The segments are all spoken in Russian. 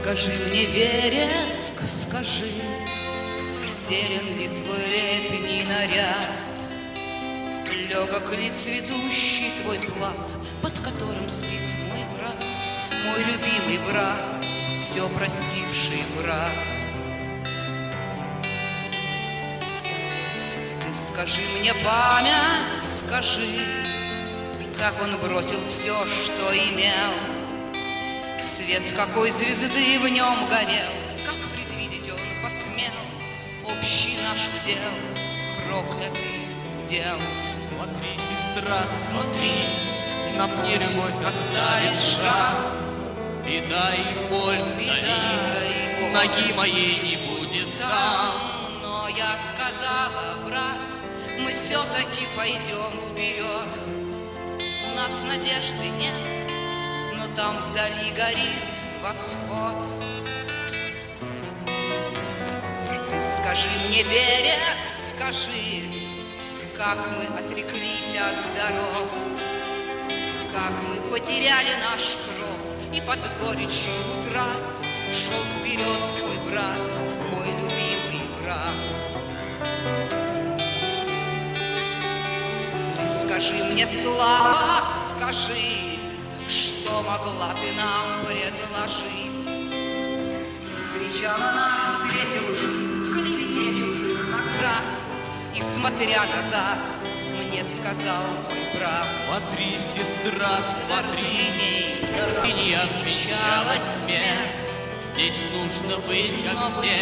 Скажи мне, вереск, скажи, зелен ли твой летний наряд, легок ли цветущий твой плат, под которым спит мой брат, мой любимый брат, все простивший брат. Ты скажи мне, память, скажи, как он бросил все, что имел, свет какой звезды в нем горел, как предвидеть он посмел общий наш удел, проклятый удел. Смотри, сестра, смотри, на мне любовь оставит шрам, беда и боль вдали, ноги моей не будет там. Но я сказала, брат, мы все-таки пойдем вперед, у нас надежды нет, но там вдали горит восход. Ты скажи мне, берег, скажи, как мы отреклись от дорог, как мы потеряли наш кров, и под горечью утрат шел вперед твой брат, мой любимый брат. Ты скажи мне, слава, скажи, что могла ты нам предложить? Встречала нас в свете лжи, в клевете чужих наград, и, смотря назад, мне сказал мой брат: смотри, сестра, смотри, скорби не обвенчала смерть. Здесь нужно быть, как все,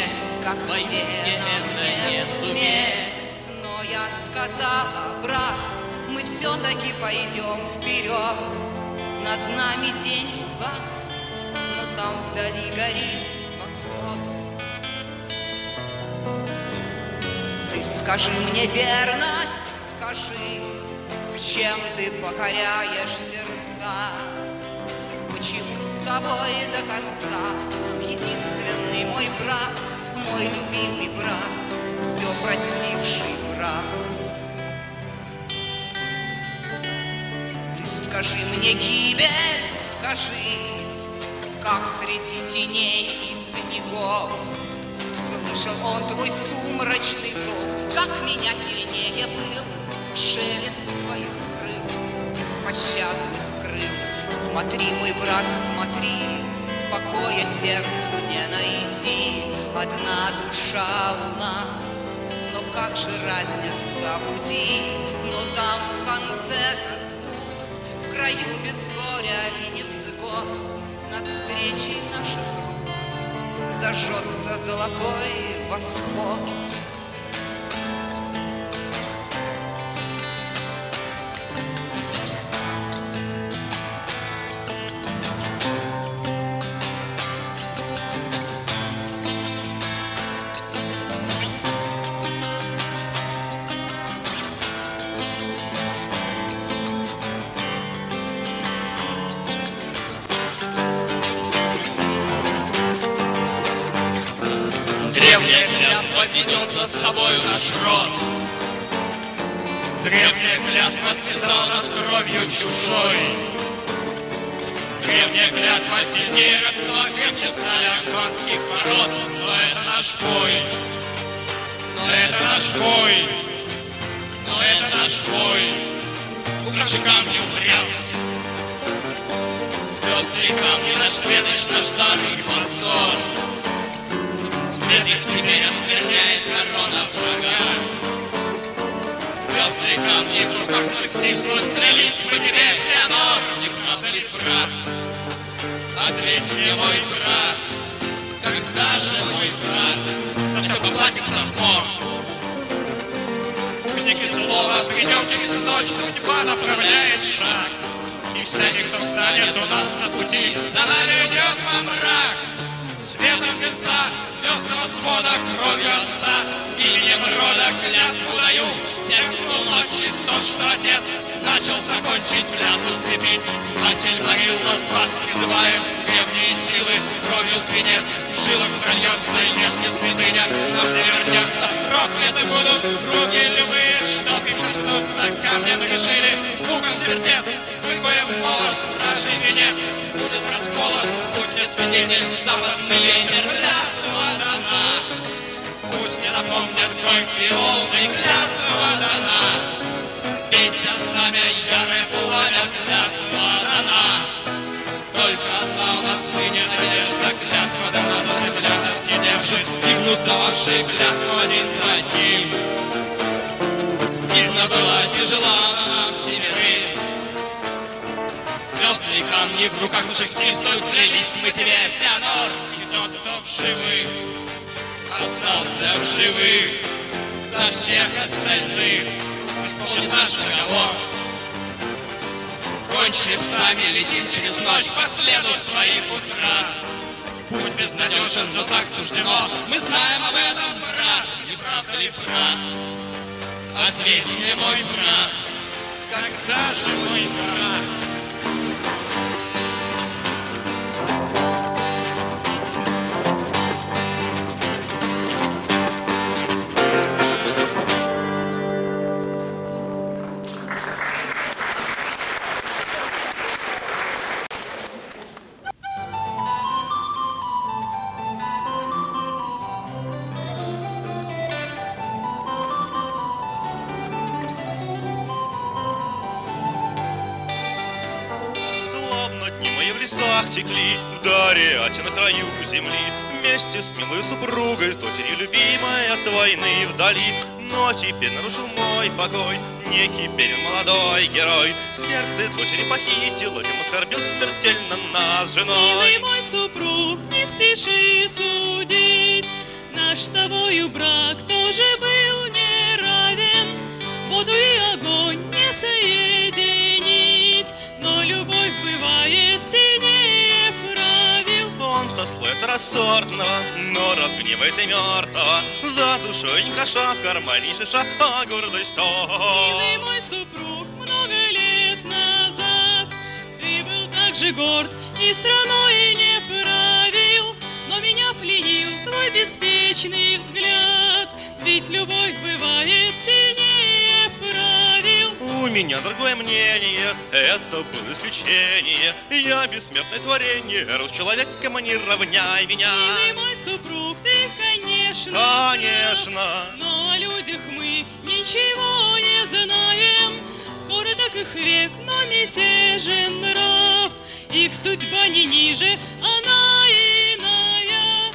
боюсь, мне это не суметь. Но я сказала, брат, мы все-таки пойдем вперед. Над нами день угас, но там вдали горит восход. Ты скажи мне, верность, скажи, чем ты покоряешь сердца? Почему с тобой до конца был единственный мой брат, мой любимый брат, все простивший брат? Скажи мне, гибель, скажи, как среди теней и снегов слышал он твой сумрачный зов, как меня сильнее был шелест твоих крыл, беспощадных крыл. Смотри, мой брат, смотри, покоя сердцу не найти, одна душа у нас, но как же разнятся пути, но там в конце звук, в краю без горя и невзгод, над встречей наших рук зажжется золотой восход. Древняя клятва ведет за собою наш род. Древняя клятва связала нас кровью чужой. Древняя клятва сильнее родства, крепче стали архонских ворот. Но это наш бой, но это наш бой, но это наш бой. Украши камни упрям, Звездные камни, наш светоч, наш дар и позор. Свет их теперь оскверняет корона врага. Звездные камни в руках наших стиснут, клялись мы тебе, Феонор. Не правда ли, брат? Ответь мне, мой брат, когда же, мой брат, за все поплатится вор? Узник и слово, придем через ночь, судьба направляет шаг. И всякий, кто встанет у нас на пути, за нами идет во мрак. Светом венца, звездного свода, кровью отца, именем рода клятву даю. Всем, кто ночи, то, что отец начал закончить, клятву скрепить. А Сильмариллов вас призываем, древние силы, кровью свинец, жилок прольется, и если святыня нам не вернется, прокляты будут руки любые, чтоб их коснуться, камнем решили, муком сердец, выкуем молот, вражий венец, будет расколот, будьте свидетель, западный ветер, клятва дана. Пусть не напомнят горькие волны, клятва дана. Бейся знамя, ярое пламя, клятва дана. Только одна у нас ныне надежда, клятва дана, но земля нас не держит, гибнут дававшие клятву один за одним. Видно было тяжела на нам семерым. Звездные камни в руках наших стиснут, клялись мы тебе, Феонор. И тот, кто в живых остался в живых, за всех остальных исполнит наш договор. Кончив сами, летим через ночь по следу своих утрат. Путь безнадежен, но так суждено, мы знаем об этом, брат. Не правда ли, брат? Ответь мне, мой брат, когда же, мой брат? Текли в горячем на краю земли, вместе с милой супругой, с дочерью любимой от войны вдали. Но теперь нарушил мой покой некий Берин, молодой герой. Сердце дочери похитил, этим оскорбил смертельно нас с женой. Милый мой супруг, не спеши судить, наш с тобою брак тоже был неравен. Воду и огонь не соединить, но любовь бывает сильнее правил. Он со слоя второсортного, но разгневает и мертвого. За душой не хороша, в кармане шиша, а гордость Милый мой супруг, много лет назад ты был так же горд и страной не правил, но меня пленил твой беспечный взгляд, ведь любовь бывает сильнее правил. У меня другое мнение, это было исключение. Я бессмертное творение, рос человеком, а не равняй меня. Милый мой супруг, ты, конечно, но о людях мы ничего не знаем. Короток их век, но мятежен нрав, их судьба не ниже, она иная.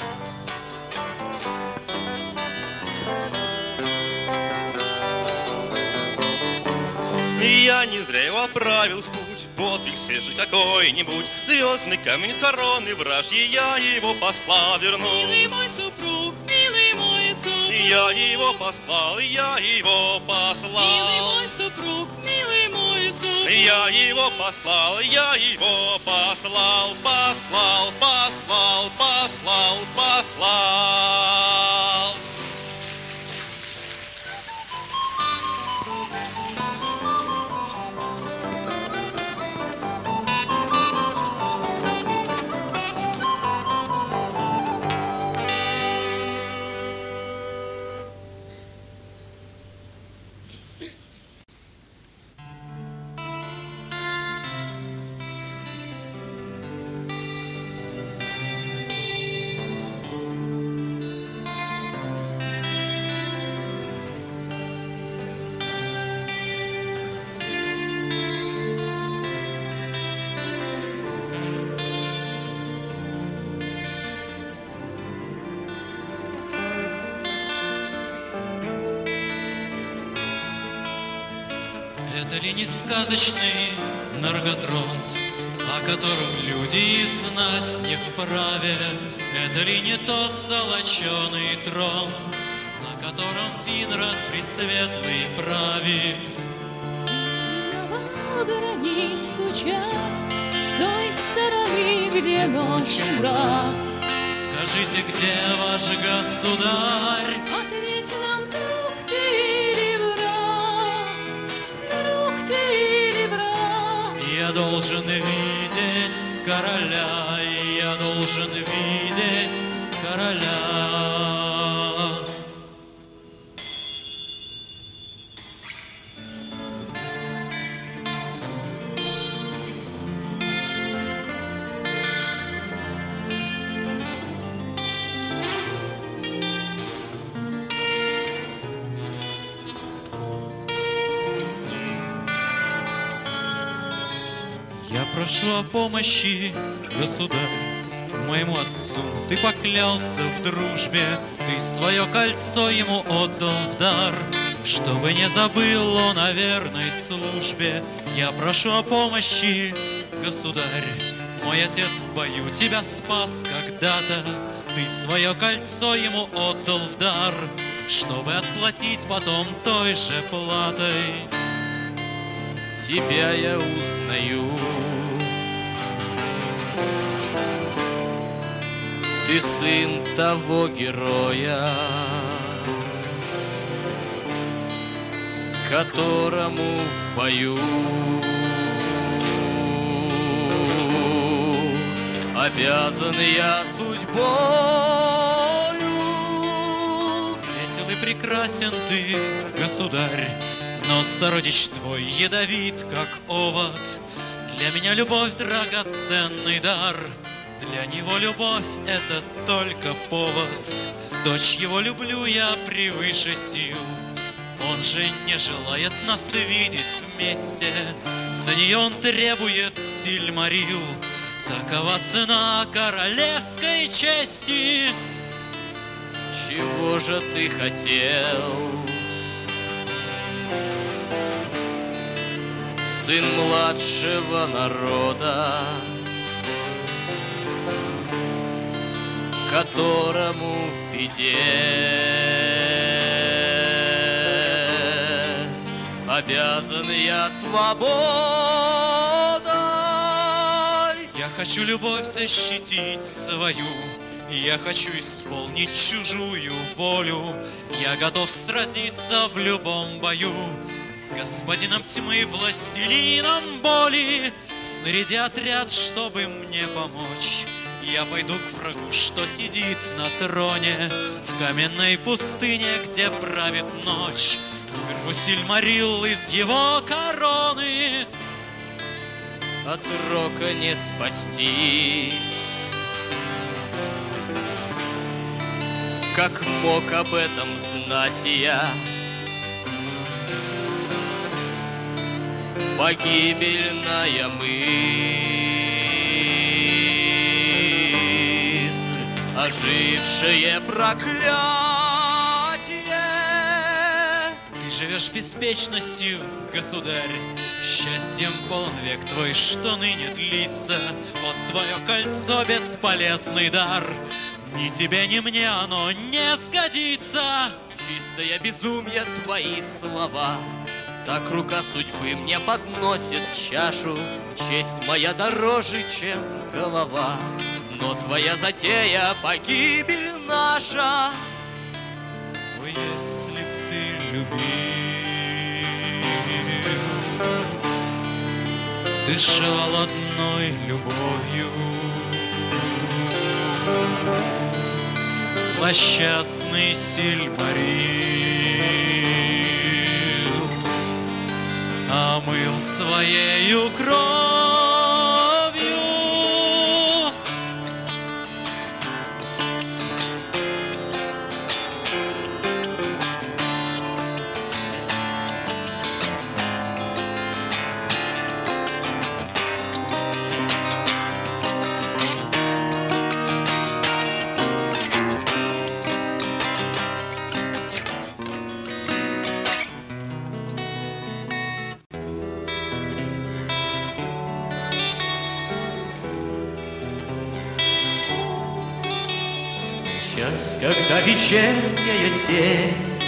Я не зря его отправил в путь, подвиг свежий какой-нибудь. Звездный камень с короны вражьей, я его послал вернуть. Милый мой супруг, милый мой супруг, я его послал, я его послал. милый мой супруг, милый мой супруг, я его послал, я его послал, послал, послал, послал, послал. ли не сказочный Нарготронт, о котором люди и знать не вправе? Это ли не тот золоченый трон, на котором Винрод Пресветлый правит? Миновал границу час с той стороны, где ночь и мрак. Скажите, где ваш государь? Ответь нам, друг ты или враг, друг ты или враг. Я должен видеть короля, я должен видеть короля. Я прошу о помощи, государь, моему отцу. Ты поклялся в дружбе, ты свое кольцо ему отдал в дар, чтобы не забыл он о верной службе. Я прошу о помощи, государь, мой отец в бою тебя спас когда-то. Ты свое кольцо ему отдал в дар, чтобы отплатить потом той же платой. Тебя я узнаю, ты сын того героя, которому в бою обязан я судьбою. Светел и прекрасен ты, государь, но сородич твой ядовит, как овод. Для меня любовь — драгоценный дар, для него любовь — это только повод. Дочь его люблю я превыше сил, он же не желает нас видеть вместе. За нее он требует Сильмарил, такова цена королевской чести. Чего же ты хотел, сын младшего народа, которому в беде обязан я свободой? Я хочу любовь защитить свою, я хочу исполнить чужую волю. Я готов сразиться в любом бою с господином тьмы, властелином боли. Снаряди отряд, чтобы мне помочь. Я пойду к врагу, что сидит на троне в каменной пустыне, где правит ночь. Вырву Сильмарил из его короны. От рока не спастись, как мог об этом знать я? Погибельная мысль, ожившее проклятие. Ты живешь беспечностью, государь, счастьем полон век твой, что ныне длится. Вот твое кольцо — бесполезный дар, ни тебе, ни мне оно не сгодится. Чистое безумие твои слова, так рука судьбы мне подносит чашу. Честь моя дороже, чем голова, но твоя затея — погибель наша. Ой, если б ты любил, дышал одной любовью, злосчастный Сильмарил омыл своею кровью. Час, когда вечерняя тень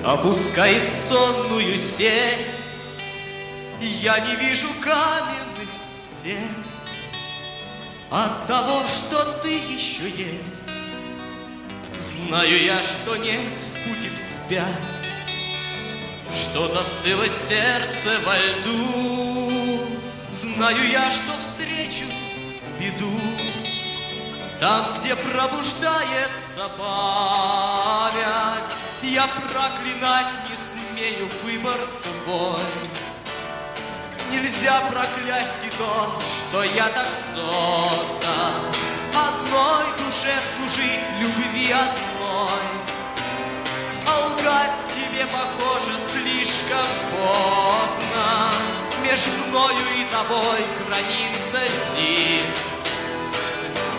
опускает сонную сеть, я не вижу каменных стен от того, что ты еще есть. Знаю я, что нет пути вспять, что застыло сердце во льду. Знаю я, что встречу беду там, где пробуждается память. Я проклинать не смею выбор твой. Нельзя проклясть и то, что я так создан. Одной душе служить, любви одной. А лгать себе, похоже, слишком поздно. Между мною и тобой граница льдин.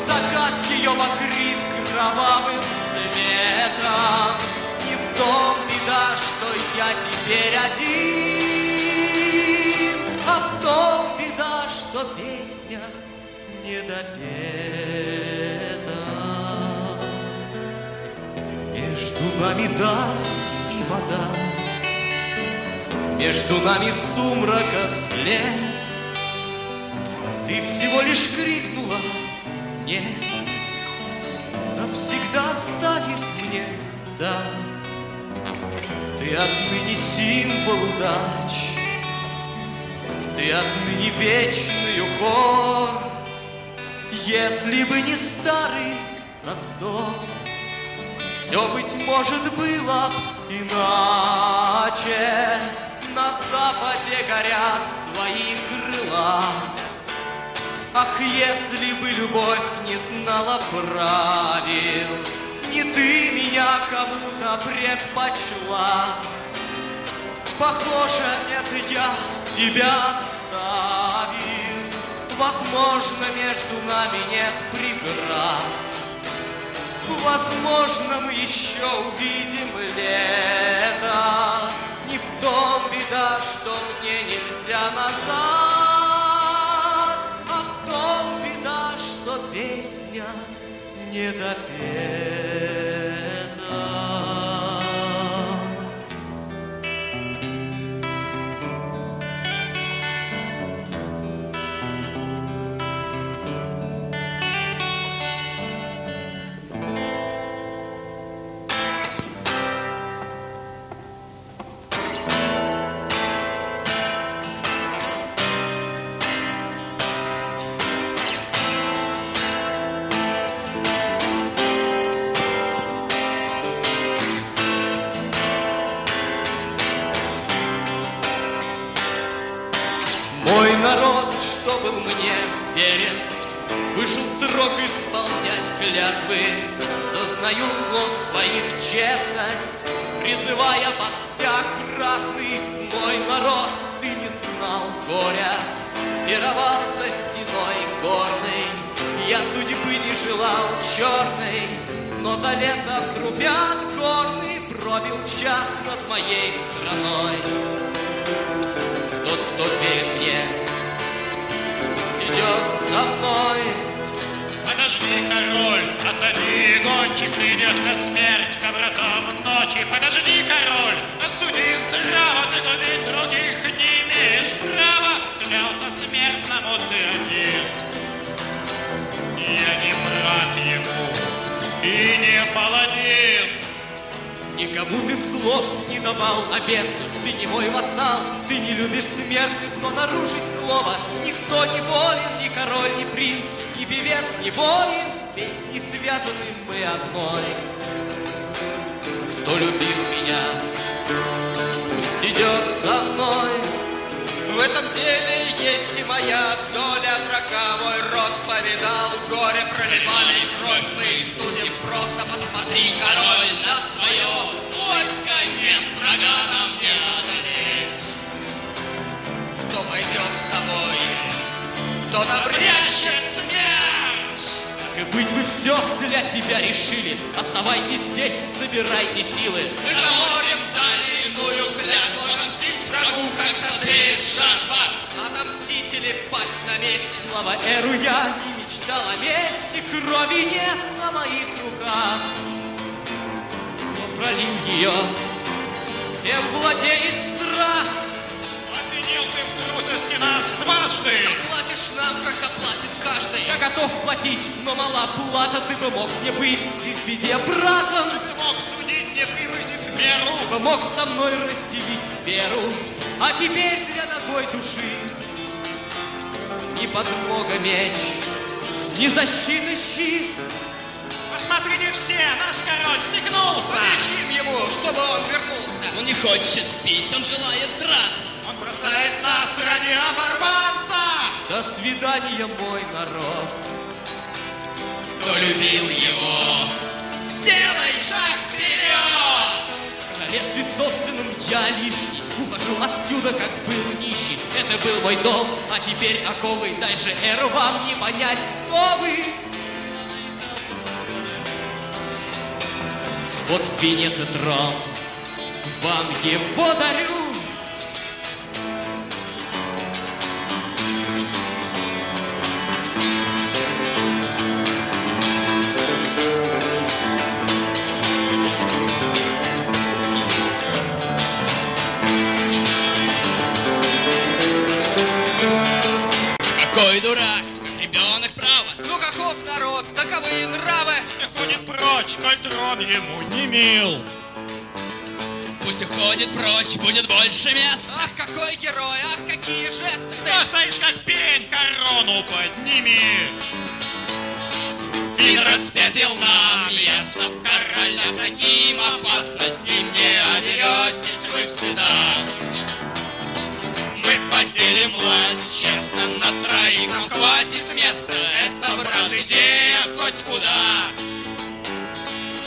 Закат ее багрит кровавым цветом. Не в том беда, что я теперь один, а в том беда, что песня не допета. Между нами даль и вода, между нами сумрака след. Ты всего лишь крикнула нет, навсегда оставив мне да. Ты отныне символ удач, ты отныне вечный укор. Если бы не старый Ростов, все, быть может, было б иначе. На западе горят твои крыла. Ах, если бы любовь не знала правил, не ты меня кому-то предпочла. Похоже, это я тебя оставил. Возможно, между нами нет преград. Возможно, мы еще увидим лето. Не в том беда, что мне нельзя назад, а в том беда, что песня не допета. Мой народ, что был мне верен, вышел срок исполнять клятвы. Сознаю слов своих тщетность, призывая под стяг ратный. Мой народ, ты не знал горя, пировал за стеной горной. Я судьбы не желал черной, но за лесом трубят горный. Пробил час над моей страной. Тот, кто верит мне, пусть идет со мной. Подожди, король, осади, гонщик, ты идешь на смерть ко вратам ночи. Подожди, король, осуди здраво, ты губить других не имеешь права. Клялся смертному ты один. Я не брат ему и не паладин. Никому ты слов не давал обет, ты не мой вассал, ты не любишь смертных, но нарушить слово никто не волен, ни король, ни принц, ни певец, ни воин, песни связаны мы одной. Кто любит меня, пусть идет со мной. В этом деле есть и моя доля, трока мой род повидал, горе проливали кровь своих судеб. Просто посмотри, король, на свое войско, нет врага нам не одолеть. Кто пойдет с тобой, кто набрящет смерть. Так и быть, вы все для себя решили, оставайтесь здесь, собирайте силы. Мы за морем дали иную клятву, отомстить врагу, как созреет жатва. Отомстите или пасть на месте. Слава Эру, я не мечтал о мести, крови нет на моих руках. Кто пролил ее, тем владеет страх. Обвинил ты в трусости нас дважды. Заплатишь нам, как заплатит каждый. Я готов платить, но мала плата. Ты бы мог мне быть и в беде братом. Ты мог судить, не превысив меру. Ты бы мог со мной разделить веру. А теперь для ногой души ни подмога меч, ни защиты щит. Посмотрите все, наш король стекнулся. Кричим ему, чтобы он вернулся. Он не хочет пить, он желает драться. Он бросает нас ради оборванца. До свидания, мой народ. Кто любил его, делай шаг вперед! В королевстве собственном я лишний. Ухожу отсюда, как был нищий. Это был мой дом, а теперь оковы. Дальше Эру вам не понять, кто вы. Вот венец и трон, вам его дарю. Какой дурак, как ребенок право. Ну каков народ, таковы и нравы. И ходит прочь, коль трон ему не мил. Пусть уходит прочь, будет больше места. Ах, какой герой, ах, какие жесты. Ты стоишь как пень, корону подними. Финрод спятил нам, ясно в королях таким опасно, с ним не оберетесь вы стыда. Мы поделим власть честно на троих, нам хватит места. Это, брат, идея хоть куда.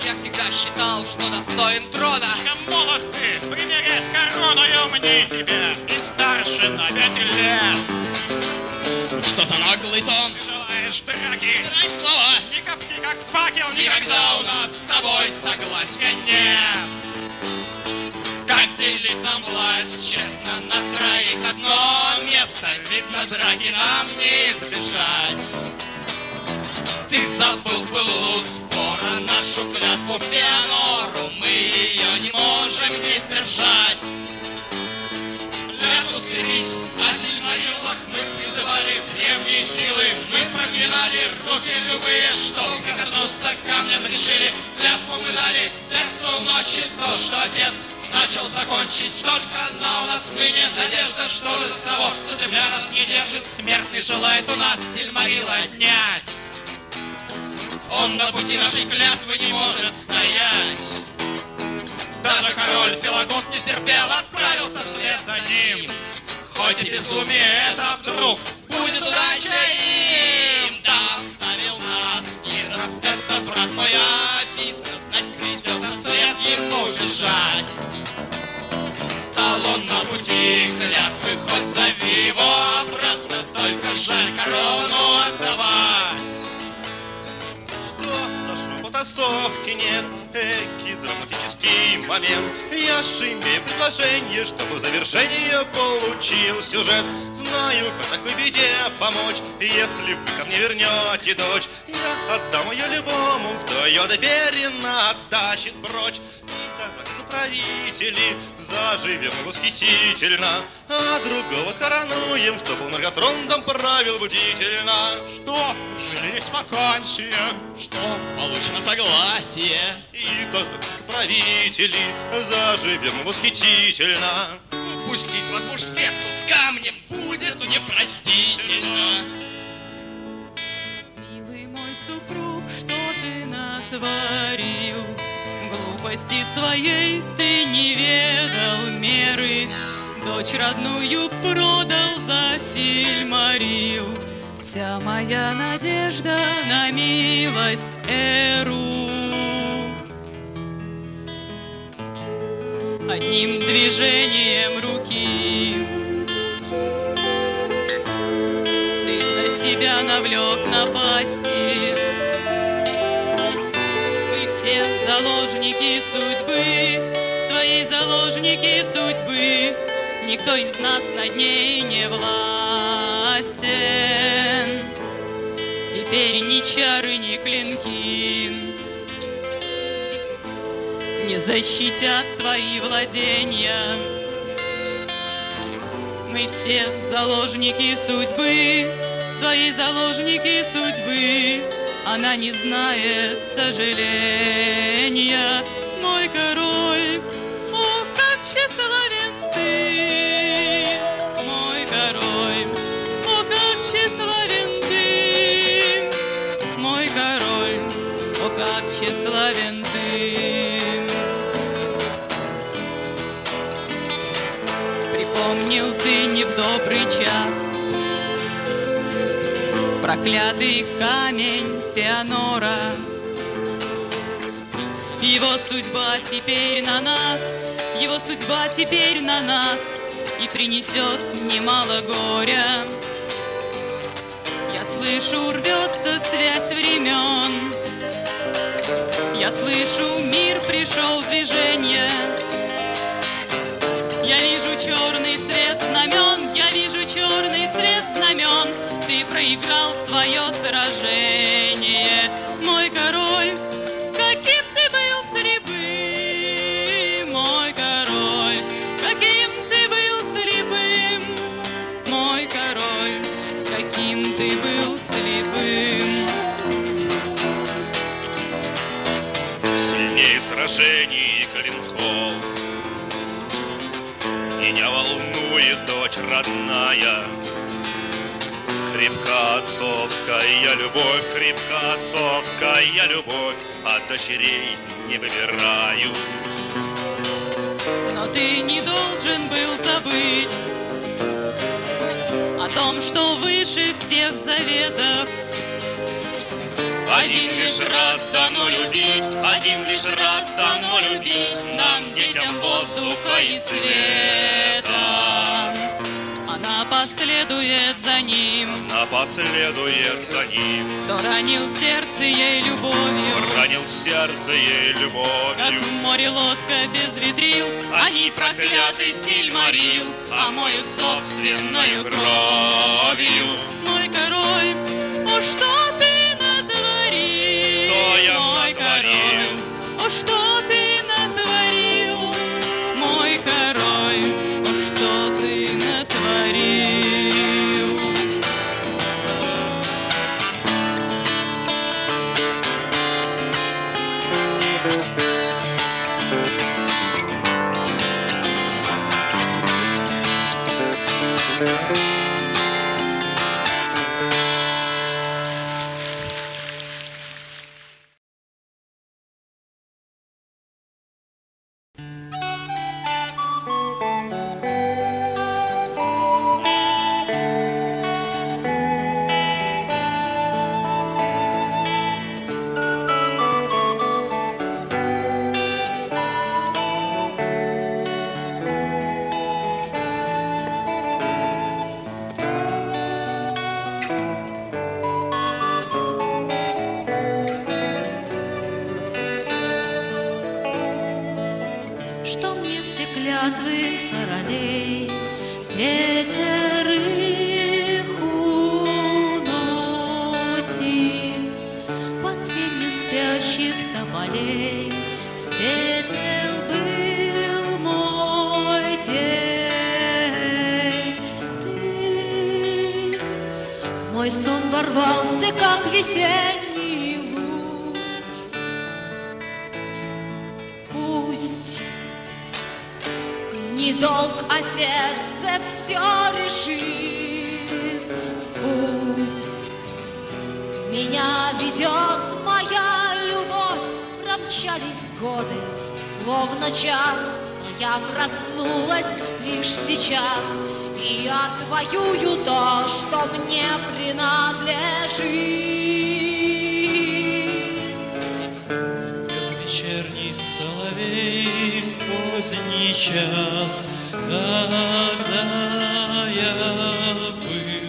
Я всегда считал, что достоин трона. Слишком молод ты, примерять корону я умней тебя. И старше на 5 лет. Что за наглый тон? Ты желаешь драки? Дай слова. Не копти, как факел, Никогда у нас с тобой согласия нет. Как делить нам власть, честно, на троих одно место. Видно, драки нам не избежать. Ты забыл былу спора, нашу клятву Феонору. Мы ее не можем не сдержать. Клятву скрепить, а Сильмариллах мы призывали древние силы. Мы проклинали руки любые, чтобы коснуться камнем решили. Клятву мы дали сердцу ночи, то, что отец начал закончить. Только одна у нас ныне надежда, что из того, что земля нас не держит, смертный желает у нас Сильмарилла отнять. Он на пути нашей клятвы не может стоять. Даже король Филагонт не стерпел, отправился вслед за ним. Хоть и безумие это вдруг будет удачей им. Да, оставил нас Финрод, это брат мой, обидно, знать придется вслед ему бежать. Стал он на пути клятвы, хоть зови его обратно, только жаль корону отдавать. Потасовки нет, эки драматический момент. Я ж имею предложение, чтобы в завершение получил сюжет. Знаю, как такой беде помочь, если вы ко мне вернете дочь. Я отдам ее любому, кто ее доверенно оттащит прочь. И тогда, как правители, заживем восхитительно, а другого коронуем, чтобы он Нарготрондом правил бдительно. Что? Уже есть вакансия. Что? Получено согласие. И тогда, правители, заживем восхитительно. Пустить вас в мужскетку с камнем будет непростительно. Милый мой супруг, что ты натворил? Глупости своей ты не ведал меры. Дочь родную продал за Сильмарил. Вся моя надежда на милость Эру. Одним движением руки ты на себя навлек напасти. Мы все заложники судьбы, свои заложники судьбы. Никто из нас над ней не властен. ни чары, ни клинки не защитят твои владения. Мы все заложники судьбы, свои заложники судьбы. Она не знает сожаления. Мой король, о, как тщеславен ты! Мой король, о, как тщеславен ты! Мой король, о, как тщеславен ты! Припомнил ты не в добрый час проклятый камень Феонора. Его судьба теперь на нас, его судьба теперь на нас и принесет немало горя. Я слышу, рвется связь времен, я слышу, мир пришел в движение. Я вижу черный цвет знамен, я вижу черный цвет знамен. Ты проиграл свое сражение, мой король, каким ты был слепым, мой король, каким ты был слепым, мой король, каким ты был слепым. Сильнее сражений и клинков меня волнует дочь родная. Крепка отцовская любовь, крепка отцовская любовь, от дочерей не выбираю. Но ты не должен был забыть о том, что выше всех заветов. Один лишь раз дано любить, один лишь раз дано любить нам, детям воздуха и света. Она последует за ним, Она последует за ним, кто ранил сердце ей любовью, ранил сердце ей как любовью. в море лодка без ветрил. Они проклятый Сильмарил омоют собственною кровью. Мой король, о, что ты натворил? Что я мой натворил? король, о, что ты натворил? Мой король, о, что ты натворил? Что мне все клятвы королей пятерых уносим под тенью спящих тополей. Светел был мой день, ты в мой сон ворвался, как весенний луч. Пусть не долг, а сердце все решит. В путь меня ведет моя любовь. Промчались годы, словно час, но я проснулась лишь сейчас. И я отвоюю то, что мне принадлежит. Вечерний соловей в поздний час, когда я был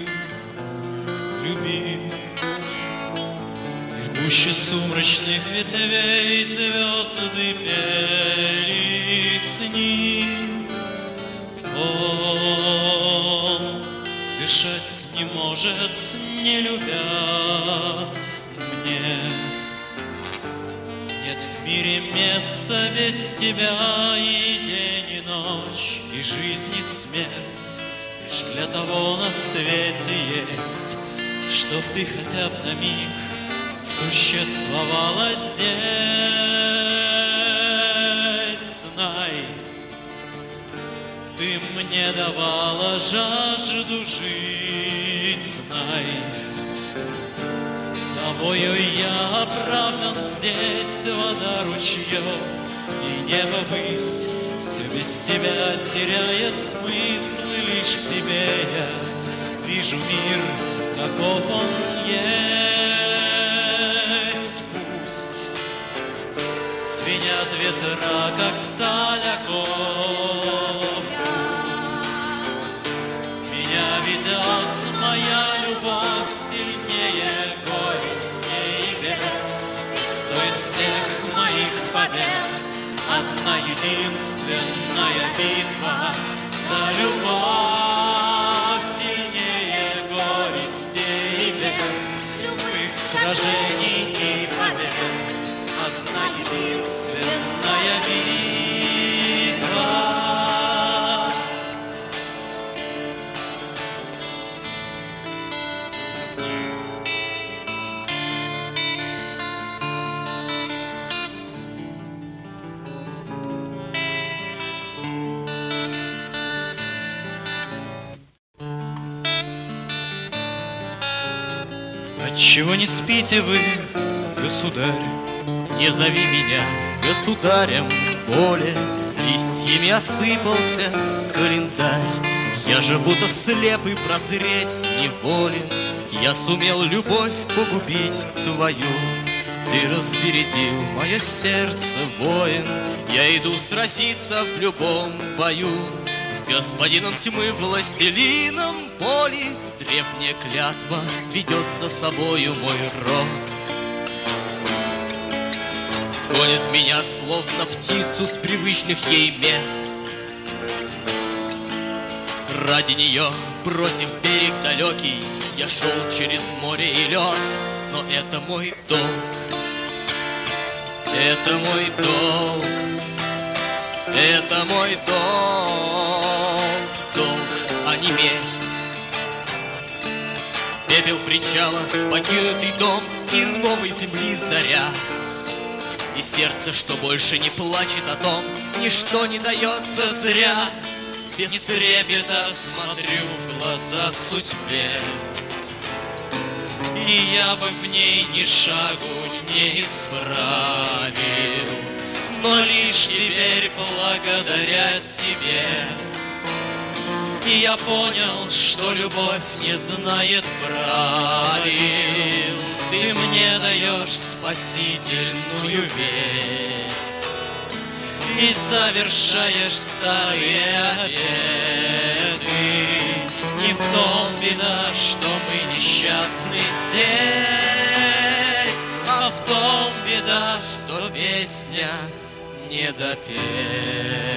любим, и в гуще сумрачных ветвей звезды пели с ним. Он дышать не может, не любя, мне. Нет в мире места без тебя, и день, и ночь, и жизнь, и смерть. Лишь для того на свете есть, чтоб ты хотя бы на миг существовала здесь. Знай, ты мне давала жажду жить, знай, тобою я оправдан здесь, вода ручьев и небо высь. Все без тебя теряет смысл, и лишь в тебе я вижу мир, каков он есть. Пусть звенят ветра, как сталь оков, меня ведет моя любовь сильнее горестей и бед. И стоит всех моих побед одна единственная битва за любовь, сильнее горестей и бед, любых сражений и побед. Одна единственная битва. Отчего не спите вы, государь? Не зови меня государем более, листьями осыпался календарь. Я же будто слеп и прозреть неволен. Я сумел любовь погубить твою. Ты разбередил мое сердце, воин. Я иду сразиться в любом бою с господином тьмы, властелином боли. Древняя клятва ведет за собою мой род. Гонит меня, словно птицу, с привычных ей мест. Ради нее, бросив берег далекий, я шел через море и лед. Но это мой долг, это мой долг, это мой долг, долг, а не месть. Пепел причала, покинутый дом и новой земли заря. И сердце, что больше не плачет о том, ничто не дается зря. Без трепета смотрю в глаза судьбе, и я бы в ней ни шагу не исправил. Но лишь теперь благодаря тебе я понял, что любовь не знает правил. Ты мне даешь спасительную весть и завершаешь старые обеты. Не в том беда, что мы несчастны здесь, а в том беда, что песня не допета.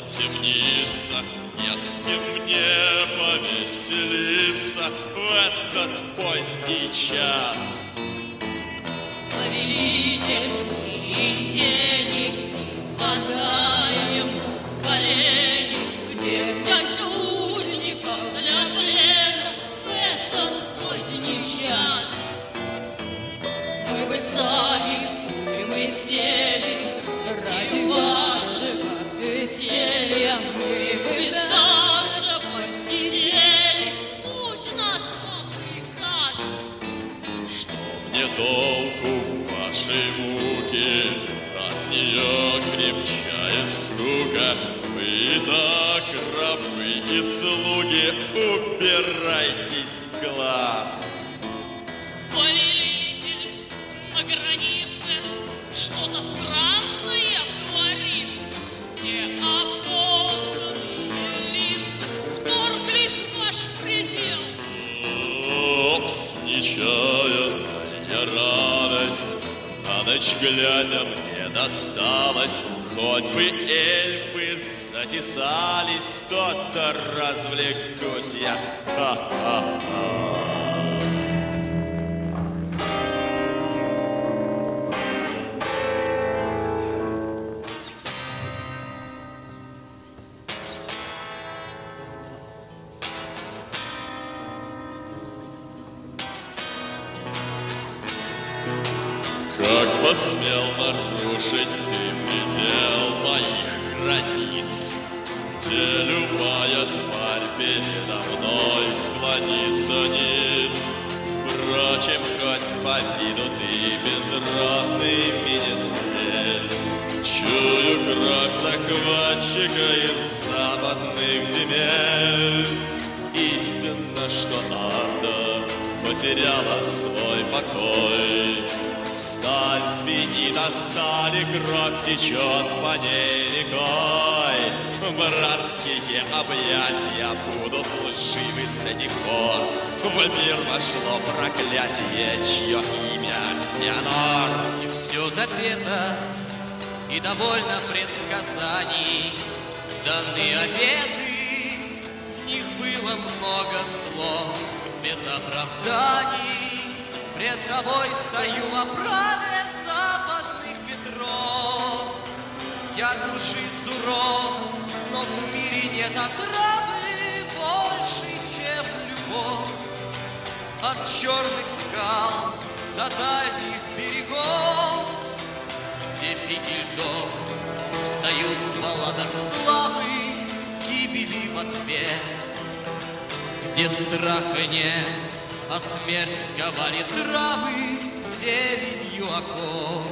темница, не с кем мне повеселиться в этот поздний час. Повелитель тьмы и тени, подаем колени, где взять узника для плена в этот поздний час. Мы бы сами в тюрьмы сели ради вашего веселья, мы бы даже посидели, будь на то приказ. Что мне толку в вашей муке, от нее крепчает скука. Вы так, рабы и слуги, убирайтесь с глаз. Повелитель, на границе что-то странное творится. Неопознанные лица вторглись в ваш предел. Опс, нечаянная радость, на ночь глядя мне досталось. Хоть бы эльфы затесались, то-то развлекусь я. Ха-ха-ха. Как посмел нарушить ты предел моих границ, где любая тварь передо мной склонится ниц. Впрочем, хоть по виду ты безродный министрель, чую кровь захватчика из западных земель. Истинно, что Анда потеряла свой покой. Сталь звенит о стали, кровь течет по ней рекой. Братские объятия будут лживы с этих пор. В мир вошло проклятие, чье имя Феонор. И все допето, и довольно предсказаний. Даны обеты, в них было много слов без оправданий. Пред тобой стою во праве западных ветров. Я лжи суров, но в мире нет отравы больше, чем любовь. От черных скал до дальних берегов, где пики льдов встают в балладах славы, гибели в ответ, где страха нет, а смерть сковали травы зеленью оков.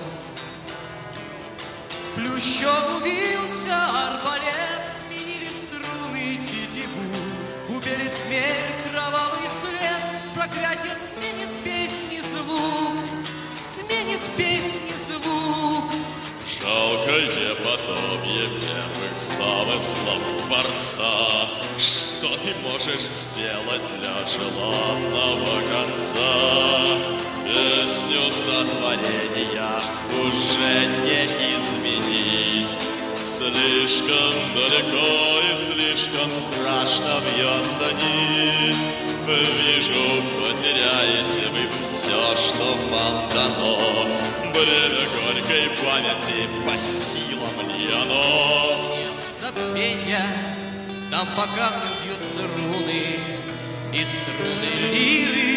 Плющом увился арбалет, сменили струны тетиву. Уберет хмель, кровавый след, проклятие сменит песни звук, сменит песни звук. Жалкое подобие первых замыслов Творца. Что ты можешь сделать для желанного конца? Песню сотворения уже не изменить. Слишком далеко и слишком страшно бьется нить. Вижу, потеряете вы все, что вам дано. Бремя горькой памяти, по силам ли оно? Забвенья, там по камню вьются руны, и струны лиры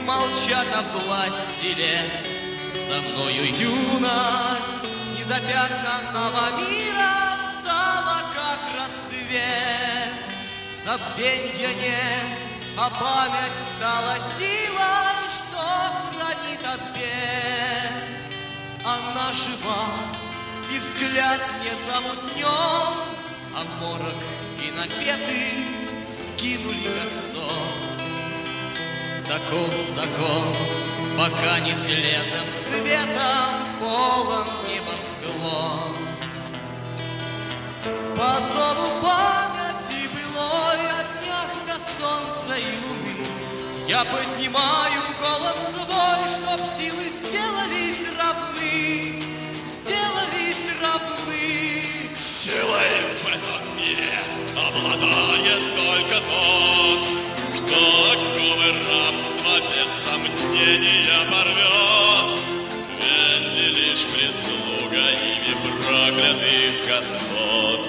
молчат о власти лет. За мною юность незапятнанного мира стала как рассвет. Забвенья нет, а память стала силой, что хранит от бед. Она жива, и взгляд не замутнен, а морок и напеты скинули как сон. Таков закон, пока не тленным светом полон небосклон. По зову памяти былой о днях до солнца и луны я поднимаю голос свой, чтоб силы сделались равны, сделались равны. Силой в этом мире обладает только тот, кто оковы рабства без сомнения порвет. Ведь лишь прислуга ими проклятых господ,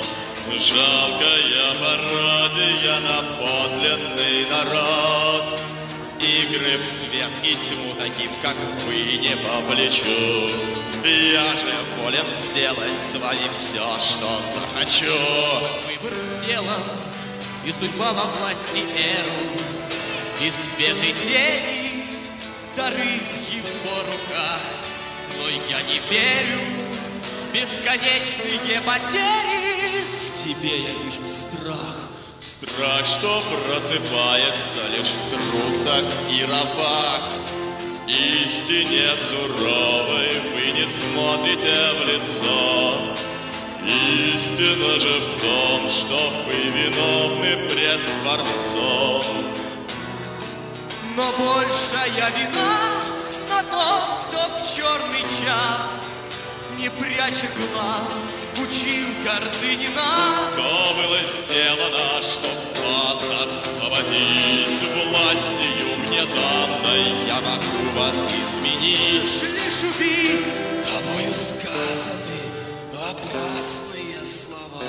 жалкая пародия на подлинный народ. Игры в свет и тьму таким, как вы, не по плечу. Я же волен сделать с вами все, что захочу. Выбор сделан, и судьба во власти Эру, и свет и тени, дары в его руках. Но я не верю в бесконечные потери. В тебе я вижу страх. Страх, что просыпается лишь в трусах и рабах. Истине суровой вы не смотрите в лицо. Истина же в том, что вы виновны пред Творцом. Но большая вина на том, кто в черный час, не пряча глаз, учил гордыни нас. То было сделано, чтоб вас освободить властью мне данной. Я могу вас изменить. Лишь убить. Тобою сказаны опасные слова.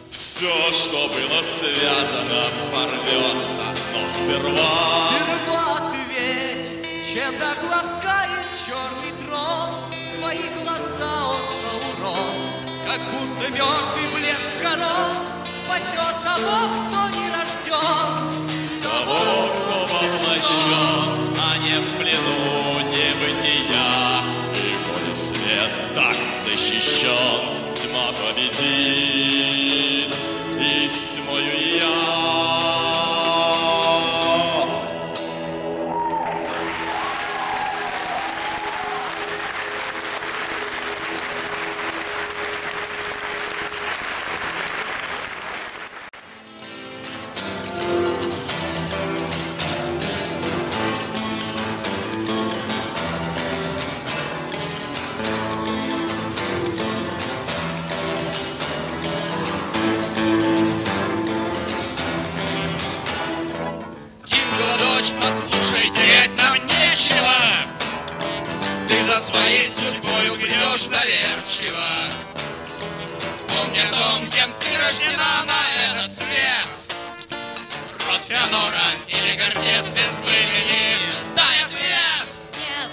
Все, что было связано, порвется, но сперва. Сперва ответь, чем так ласкает черный трон. Твои глаза, о Саурон, как будто мертвый блеск корон спасет того, кто не рожден. Того, кто воплощен, а не в плену небытия. И коли свет так защищен, тьма победит, и с тьмою я. Послушай, терять нам нечего. Ты за своей судьбою грядешь доверчиво. Вспомни о том, кем ты рождена на этот свет. Род Феонора или гордец без имени? Дай ответ! Нет,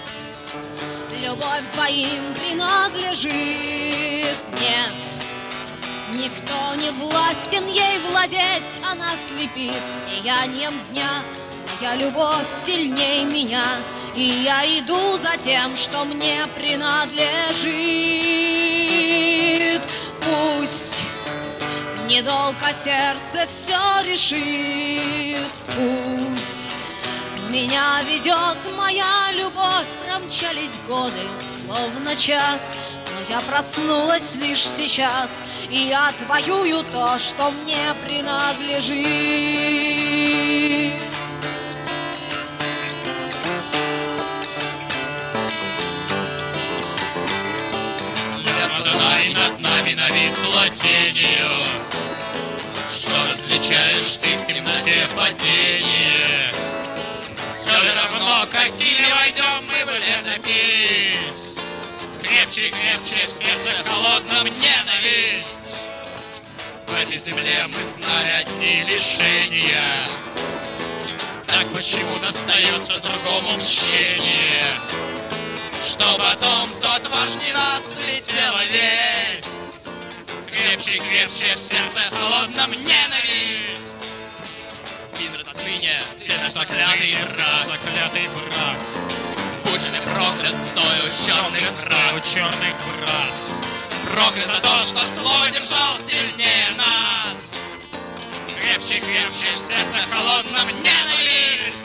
любовь твоим принадлежит. Нет, никто не властен ей владеть. Она слепит сиянием дня. Моя любовь сильней меня, и я иду за тем, что мне принадлежит. Пусть недолго сердце все решит. В путь меня ведет моя любовь. Промчались годы, словно час, но я проснулась лишь сейчас, и я отвоюю то, что мне принадлежит. И над нами нависла тенью. Что различаешь ты в темноте падения? Все ли равно, какими войдем мы в летопись? Крепче и крепче в сердце холодном ненависть. В этой земле мы знали одни лишения. Так почему достается другому мщение? Что потом тот важней нас летела весть. Крепче и крепче в сердце холодном ненависть. Кинрод отныне ты наш заклятый враг. Заклятый враг. Будь ты проклят, стою черных врат. Проклят за то, что слово держал сильнее нас. Крепче и крепче в сердце холодном ненависть.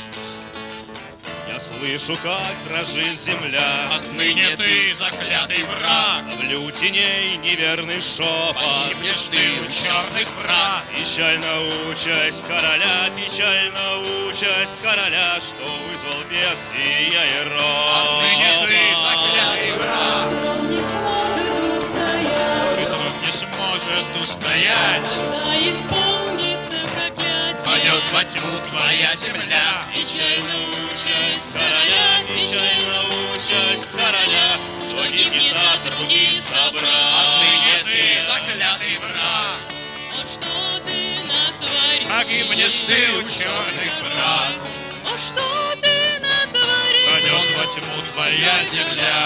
Я слышу, как дрожит земля. Отныне ты заклятый враг. Ловлю теней неверный шепот. Погибнешь ты у черных врат. Печально участь короля, что вызвал бедствия и род. Отныне ты заклятый враг. Которым не сможет устоять. Да исполнится проклятие. Падет во тьму твоя земля. Печально участь короля, печально участь короля, что гибнет от руки собрат. Отныне ты заклятый враг. О, что ты натворил? Погибнешь ты, ученый брат. О, что ты натворил? Падет во тьму твоя земля.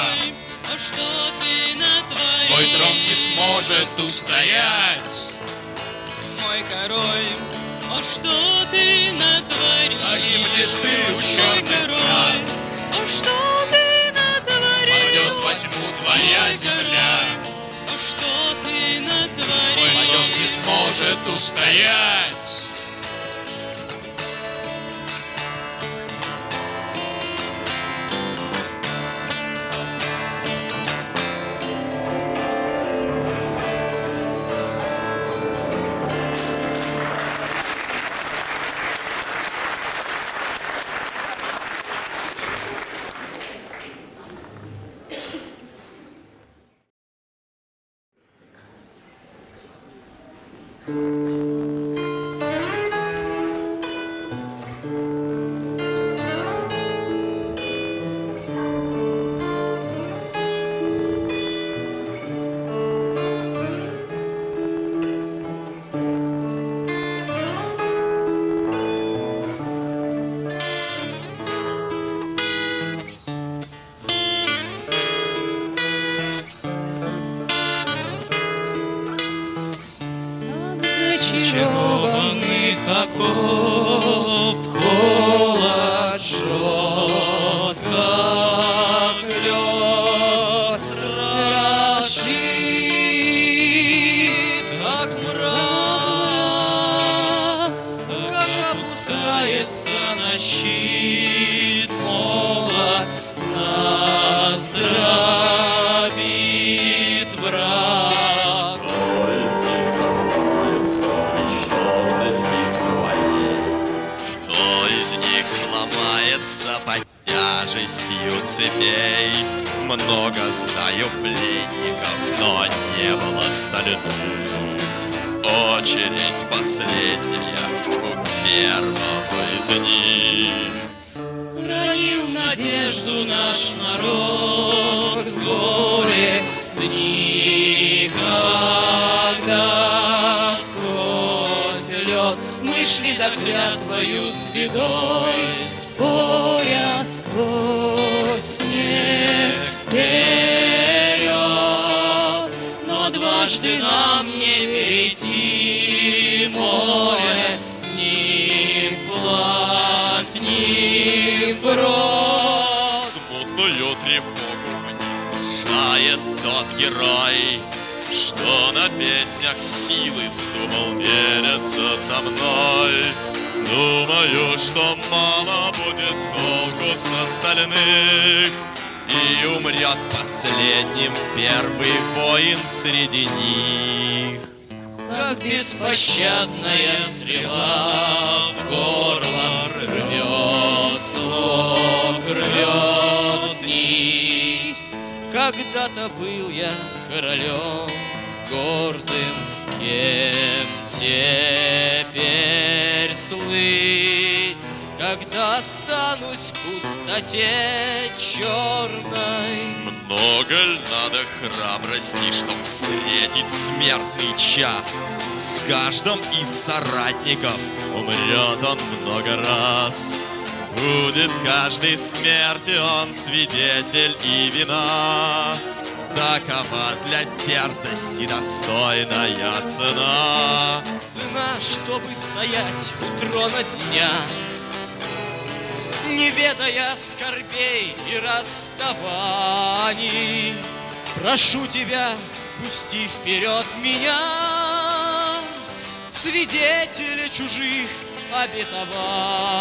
О, что ты натворил? Твой трон не сможет устоять. Мой король, о, что ты натворил? Погибнешь ты, Мой ученый король, брат. о, что ты натворил? Падет во тьму твоя Мой земля. король, о, что ты натворил? Твой трон не сможет устоять. Зачарованных оков холод жжет, как лед страшит, как мрак, как опускается на щит молот, нас дробит враг. Кто из них сломается под тяжестью цепей? Много знаю пленников, но не было остальных. Очередь последняя у первого из них. Хранил надежду наш народ в горе дни, когда сквозь лед мы шли за клятвою с бедой, споря сквозь снег вперед. Но дважды нам не перейти море ни вплавь, ни вброд. Смутную тревогу внушает тот герой, что на песнях силы вздумал мериться со мной. Думаю, что мало будет толку с остальных, и умрет последним первый воин среди них. Как беспощадная стрела в горло рвет слог, рвет нить. Когда-то был я королем гордым, кем теперь слыть? Когда останусь в пустоте черной. Много ль надо храбрости, чтоб встретить смертный час? С каждым из соратников умрет он много раз. Будет каждой смерти он свидетель и вина. Такова для дерзости достойная цена. Цена, чтобы стоять у трона дня, не ведая скорбей и расставаний. Прошу тебя, пусти вперед меня, свидетеля чужих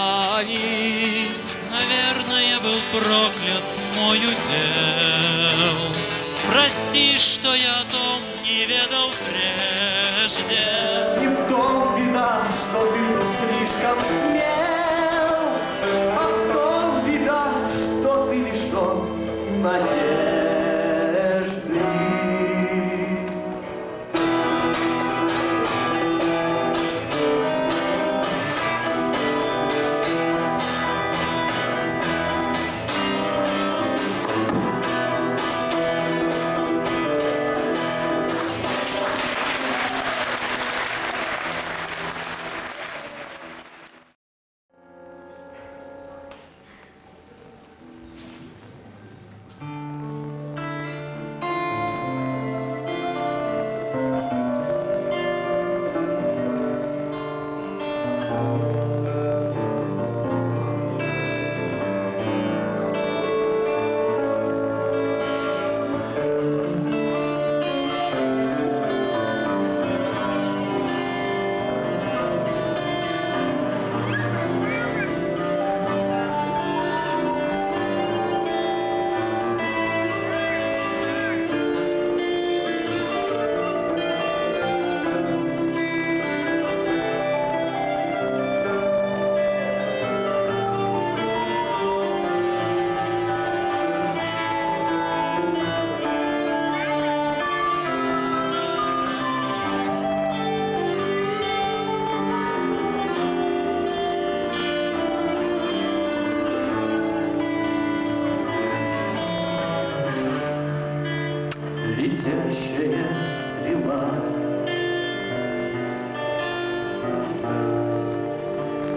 обетований. Наверное, был проклят мой удел. Прости, что я о том не ведал прежде. Не в том беда, что ты был слишком смел, а в том беда, что ты лишен надежды.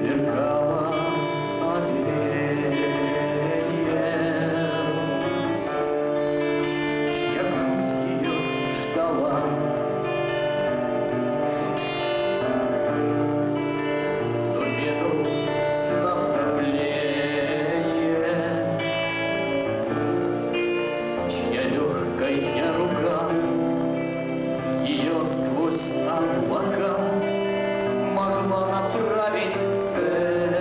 сверкало оперенье, чья грудь ее ждала. Кто ведал направление, чья легкая рука ее сквозь облака могла направить к цели.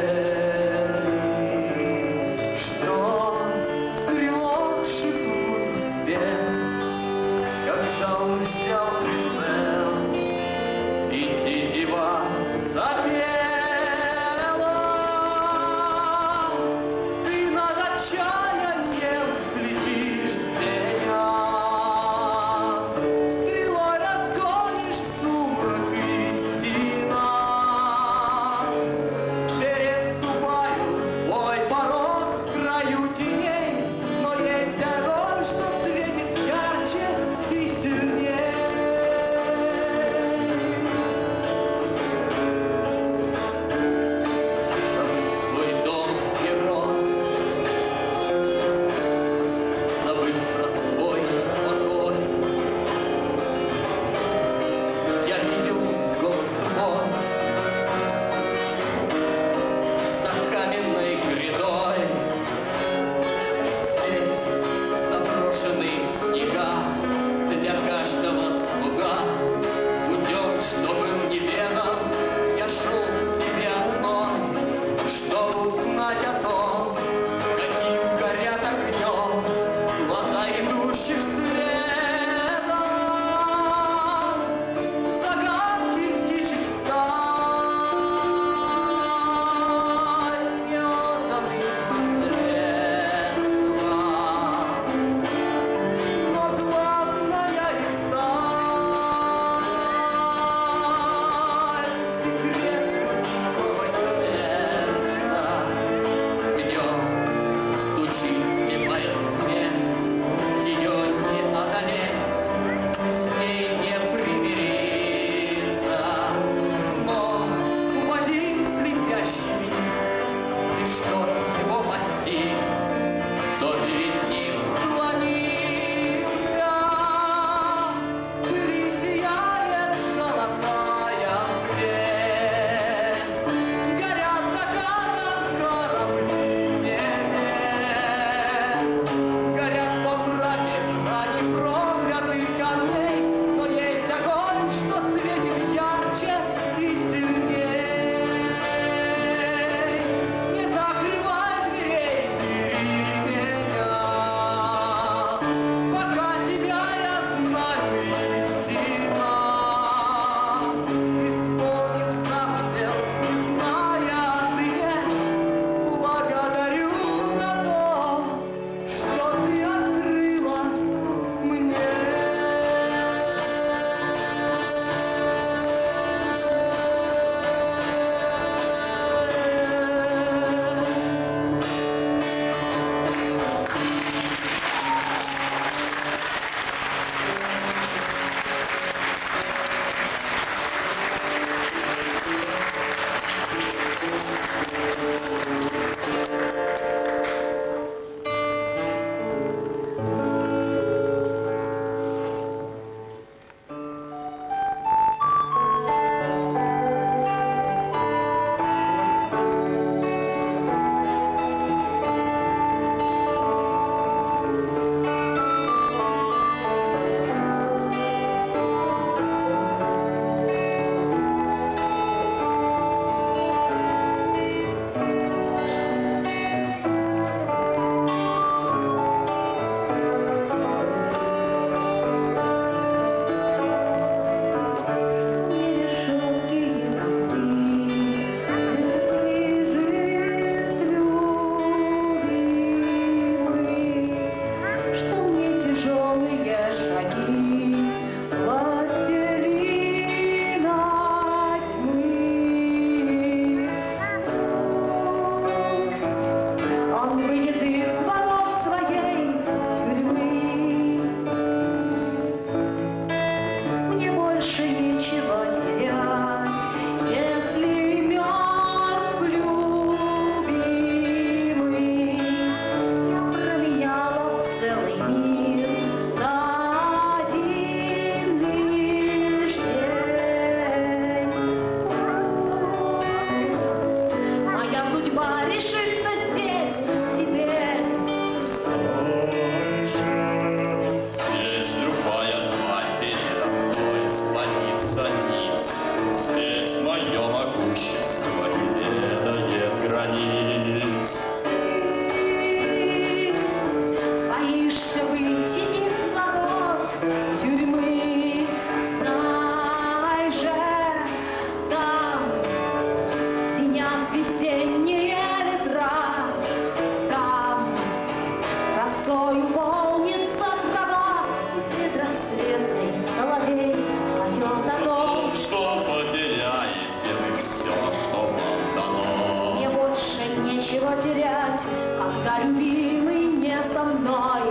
потерять, когда любимый не со мной.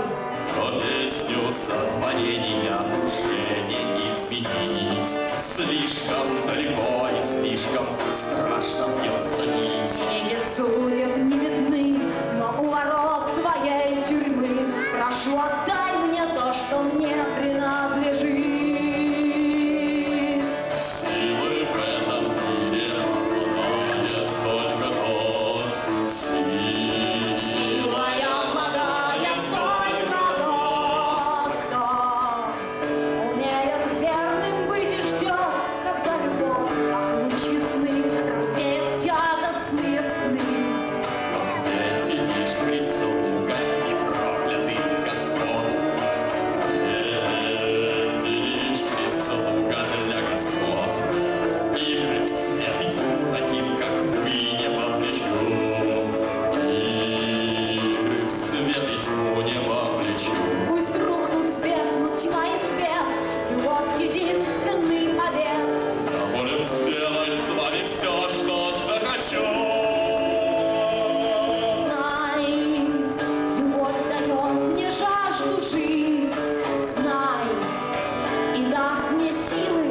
Но песню сотворения уже не изменить. Слишком далеко и слишком страшно бьется нить. Нити судеб не видны, но у ворот твоей тюрьмы прошу, отдай мне то, что мне принадлежит. Силы в этом мире обладает только тот. Силой обладает только тот, кто умеет верным быть и ждет, когда любовь, как луч весны, рассеет тягостные сны. Эти лишь прислуга непроклятых господ. Эти лишь прислуга для господ. Игры в свет и тьму таким, как вы, не по плечу. Игры в свет и тьму не по плечу. Пусть рухнут в бездну тьма и свет, любовь — единственный обет. Доволен сделать с вами все, что захочу. Знай, любовь дает мне жажду жить. Знай, и даст мне силы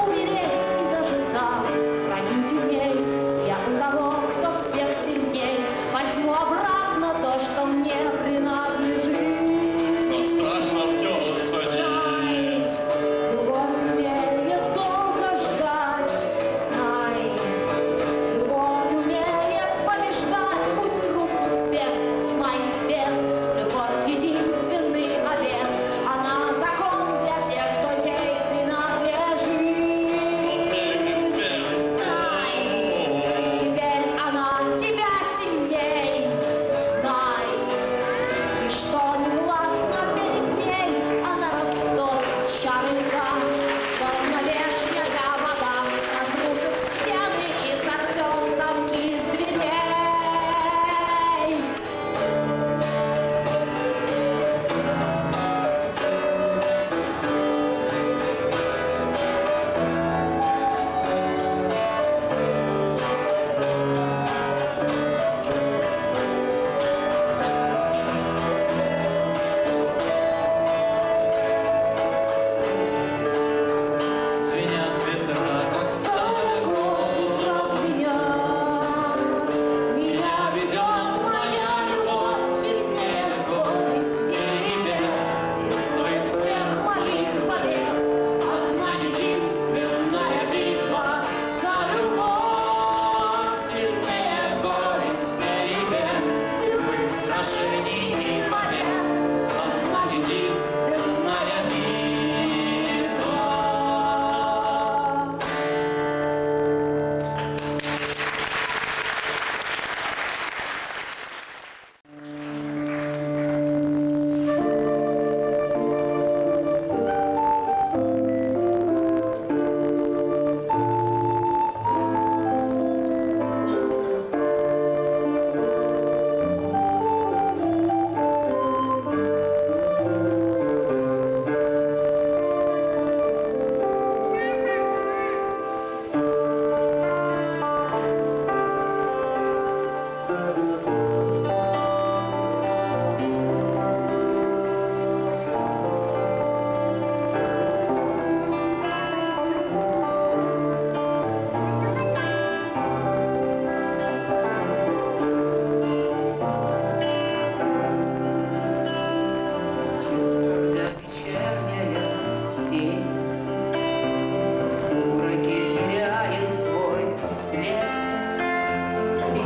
умереть, и даже там, в краю теней, я у того, кто всех сильней, возьму обратно то, что мне принадлежит. Но страшно бьется нить. Любовь умеет долго ждать. Знай, любовь умеет побеждать. Пусть рухнут в бездну тьма и свет. Любовь — единственный обет. Она закон для тех, кто ей принадлежит. Знай, теперь она тебя сильней. Знай, и что не властно перед ней, она растопит чары льда, словно вешняя вода, разрушит стены и сорвет замки с дверей. Звенят ветра, как сталь. Меня ведет моя любовь сильнее горести и бед. И стоит всех моих побед одна единственная битва за любовь сильнее горести и бед. Любых сражений и побед одна единственная битва. Когда вечерняя тень в сумраке теряет свой след,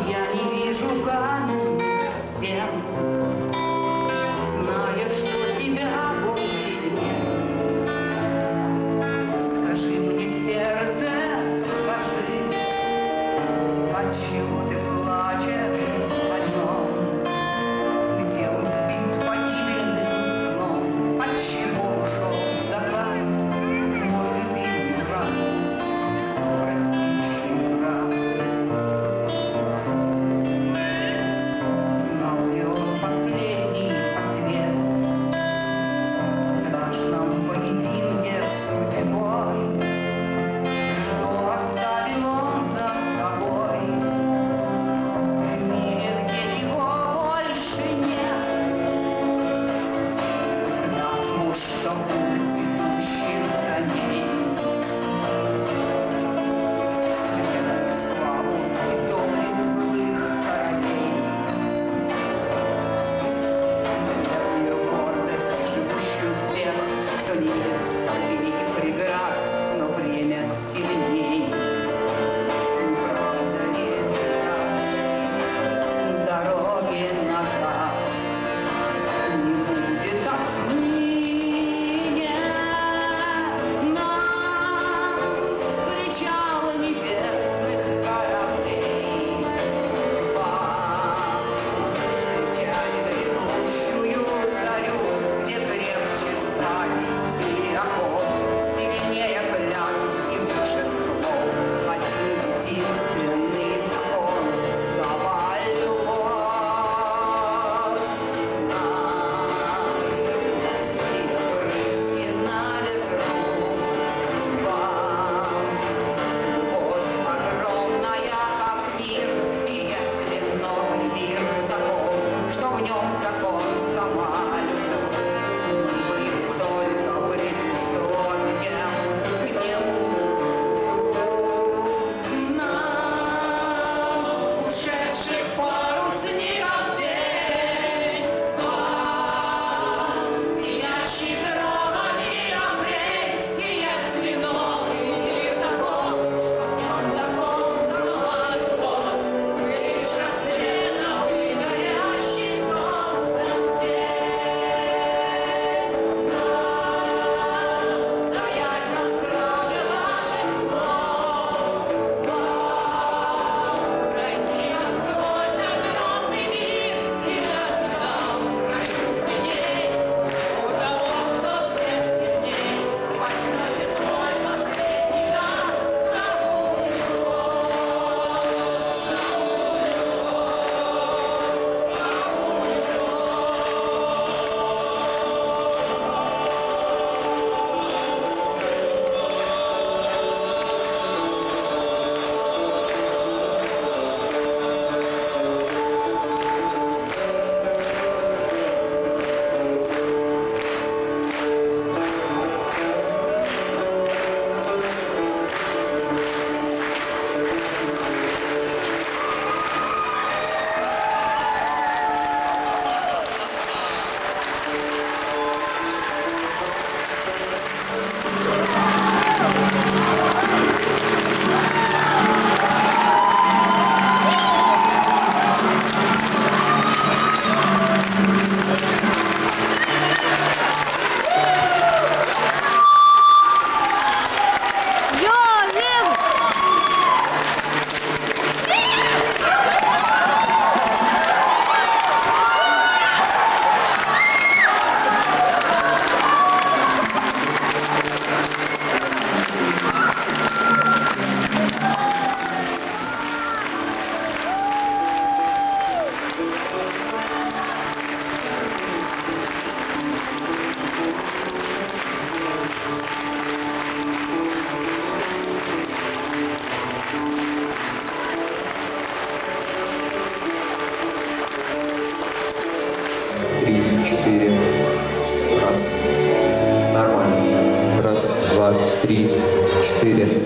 я не вижу каменных стен, зная, что тебя больше нет. Ты скажи мне, сердце, скажи, почему ты плачешь о нем, где он спит погибельным сном? Отчего ушел в закат мой любимый брат, все простивший брат? Знал ли он последний ответ в страшном поединке с судьбой? Что оставил он за собой?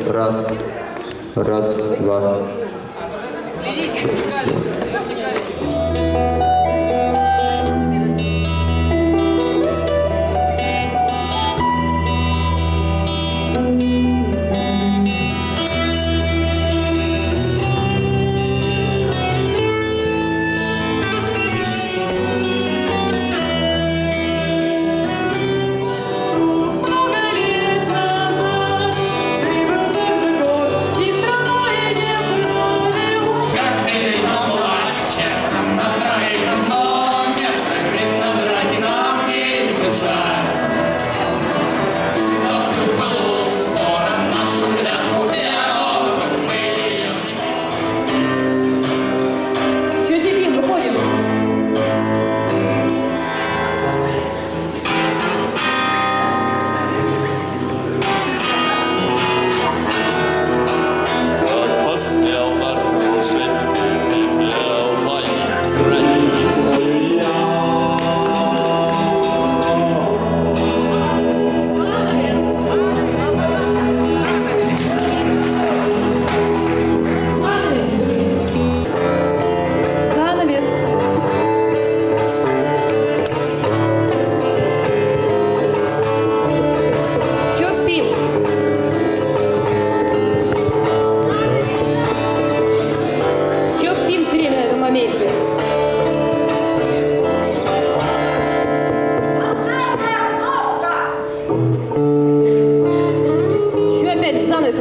Раз. Раз, два. Что тут сделать?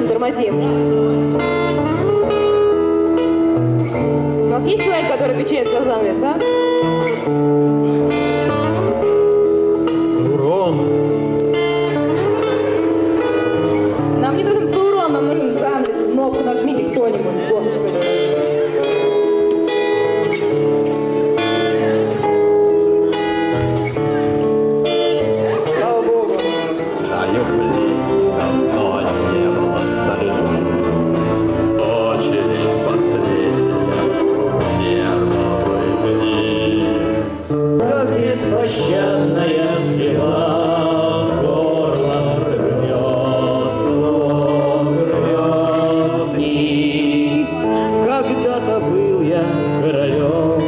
Тормозим. У нас есть человек, который отвечает за занавес, а? Урон. Нам не нужен Саурон, нам нужен занавес. Кнопку нажмите кто-нибудь, господи. Слава Богу. Знаю, блин, давно не было салют. Очередь последняя первого из них. Как беспощадная стрела горло рвет, слог рвет нить. Когда-то был я королем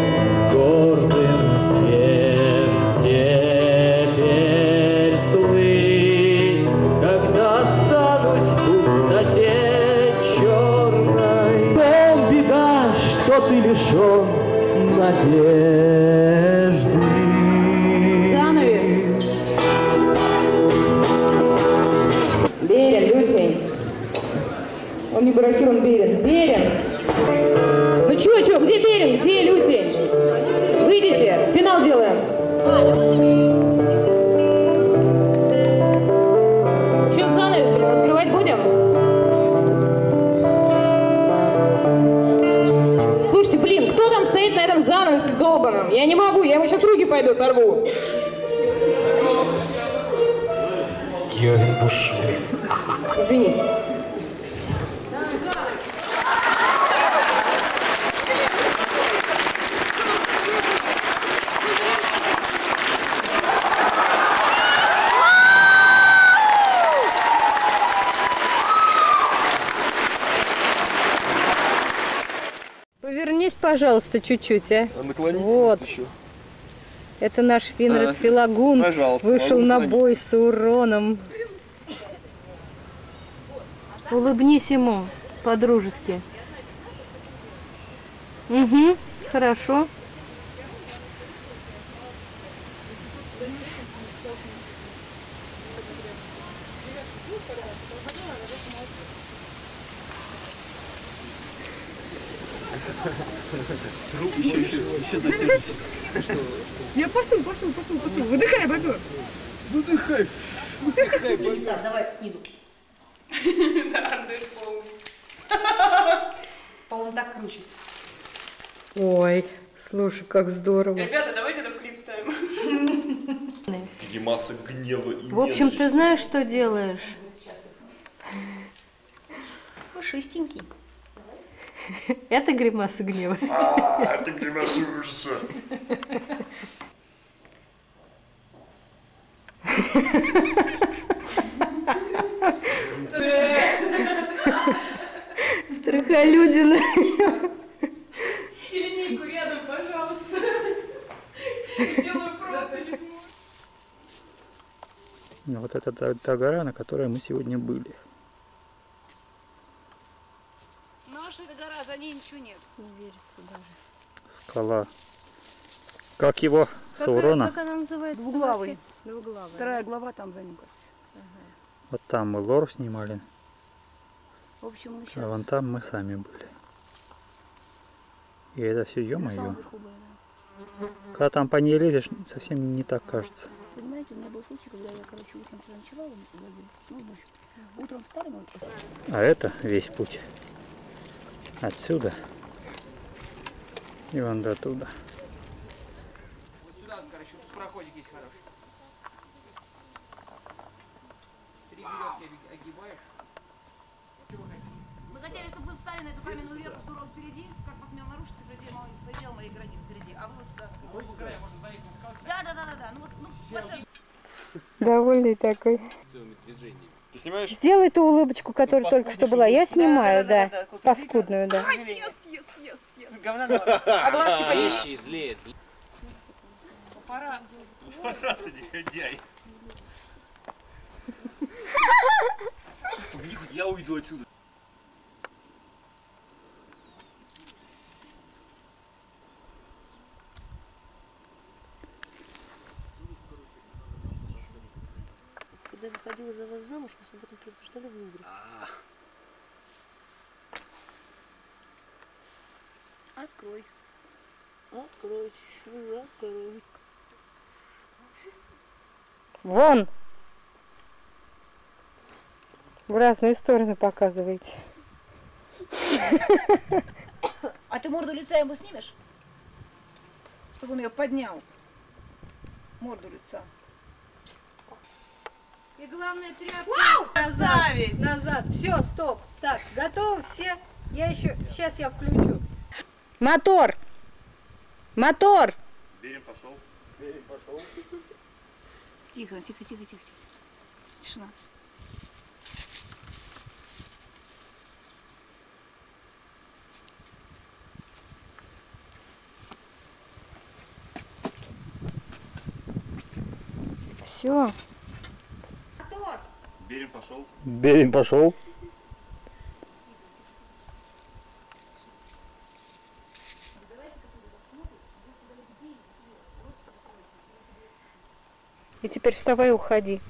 гордым, кем теперь слыть, когда останусь в пустоте черной. В том беда, что ты лишен надежды. Занавес. Берин, Лютень. Он не Барахир, он Берин. Берин! Ну чё, где Берин? Где Лютень? Выйдите, финал делаем. Чё занавес, блин, открывать будем? Слушайте, блин, кто там стоит на этом занавесе долбаном? Я не могу, я ему сейчас руки пойду оторву. Йовин бушует. Извините. Повернись, пожалуйста, чуть-чуть, а. Вот. Еще. Это наш Финред Филагун вышел на бой с Сауроном. Улыбнись ему по-дружески. Угу, хорошо. Труп еще затянете. Я пасу. Выдыхай, бобер. Выдыхай, бобер. Да, давай снизу. По-моему, так круче. Ой, слушай, как здорово. Ребята, давайте это в клип вставим. Гримаса гнева и В общем, ты знаешь, что делаешь? Пушистенький. Это гримаса гнева. Это гримаса ужаса. многолюден. И линейку рядом, пожалуйста. Делаю просто не смог. Вот это та гора, на которой мы сегодня были. Наша эта гора, за ней ничего нет. Не верится даже. Скала. Как его? Саурона? Как она называется? Двуглавый. Двуглавый. Вторая глава там за ним. Вот там мы лор снимали. В общем, мы А сейчас... вон там мы сами были. И это все, ё-моё. Когда там по ней лезешь, совсем не так кажется. Понимаете, у меня был случай, когда я, короче, утром ночевала, мы подожди, ну, ночью. Утром встали, мы... А это весь путь. Отсюда. И вон до туда. Вот сюда, короче, проходик есть хороший. 3 березки огибаешь. Мы хотели, чтобы вы встали на эту каменную реку суров впереди, как посмел нарушить предел моей границы впереди, а вы вот туда. Да. Ну вот, по центру. Довольный такой. Ты снимаешь? Сделай ту улыбочку, которая только что была. Я снимаю, да. Паскудную, да. А глазки пониже. Злее. Папарацци. Папарацци, негодяй. Погоди, хоть я уйду отсюда. Когда выходила за вас замуж, вас об этом предупреждали в Лувре. Открой. Открой. Открой. Вон! В разные стороны показываете. А ты морду лица ему снимешь? Чтобы он ее поднял. Морду лица. И главное тряпку. Назад, назад. Все, стоп. Так, готовы все? Я еще, сейчас я включу. Мотор! Мотор! Берем пошел. Тихо. Тишина. Все. Берем пошел. Берем пошел. И теперь вставай и уходи.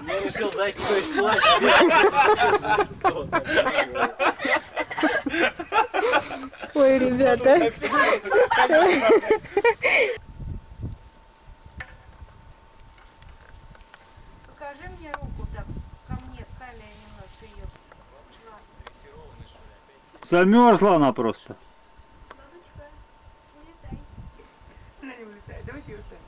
Я решил закинуть плащ. Ой, ребята. Покажи мне руку так, ко мне, к камере немножко ее. Замерзла она просто. Она не улетает. Давайте ее оставим.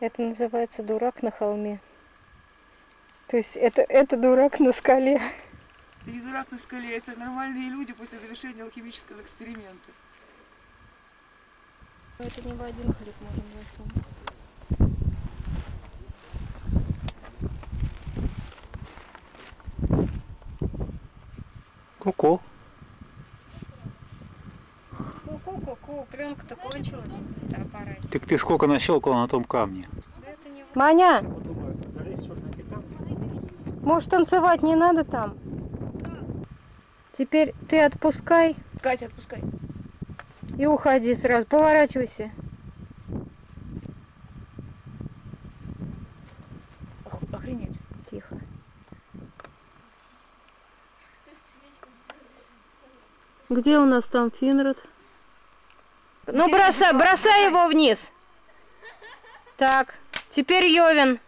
Это называется дурак на холме. То есть это дурак на скале. Это не дурак на скале, это нормальные люди после завершения алхимического эксперимента. Это не в один хлеб можем засунуть. Ку-ку. Ку-ку-ку-ку, пленка-то кончилась на аппарате. Так ты сколько нащелкала на том камне? Маня! Может, танцевать не надо там? Теперь ты отпускай. Катя, отпускай. И уходи сразу. Поворачивайся. Охренеть. Тихо. Где у нас там Финрод? Ну, бросай его вниз. Так, теперь Йовен.